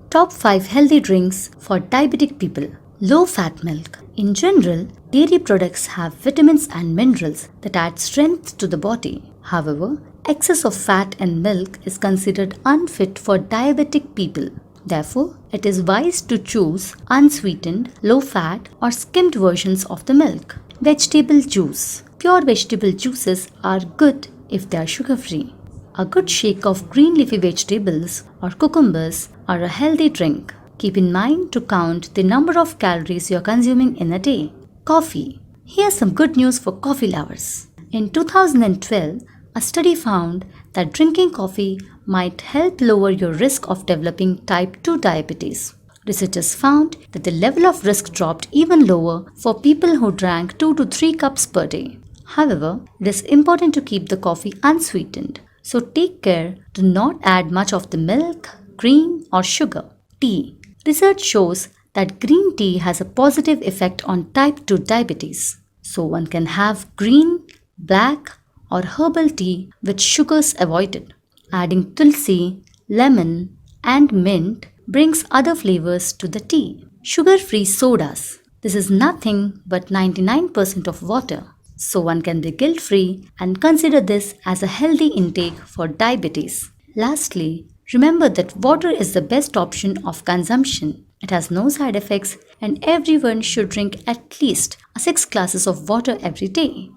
Top 5 healthy drinks for diabetic people. Low fat milk. In general, dairy products have vitamins and minerals that add strength to the body. However, excess of fat in milk is considered unfit for diabetic people. Therefore, it is wise to choose unsweetened, low-fat or skimmed versions of the milk. Vegetable juice. Pure vegetable juices are good if they are sugar-free. A good shake of green leafy vegetables or cucumbers are a healthy drink. Keep in mind to count the number of calories you are consuming in a day. Coffee. Here's some good news for coffee lovers. In 2012, a study found that drinking coffee might help lower your risk of developing type 2 diabetes. Researchers found that the level of risk dropped even lower for people who drank 2 to 3 cups per day. However, it is important to keep the coffee unsweetened, so take care to not add much of the milk, cream, or sugar. Tea. Research shows that green tea has a positive effect on type 2 diabetes. So one can have green, black, or herbal tea with sugars avoided. Adding tulsi, lemon, and mint brings other flavors to the tea. Sugar-free sodas. This is nothing but 99% of water, so one can be guilt-free and consider this as a healthy intake for diabetes. Lastly, remember that water is the best option of consumption. It has no side effects and everyone should drink at least 6 glasses of water every day.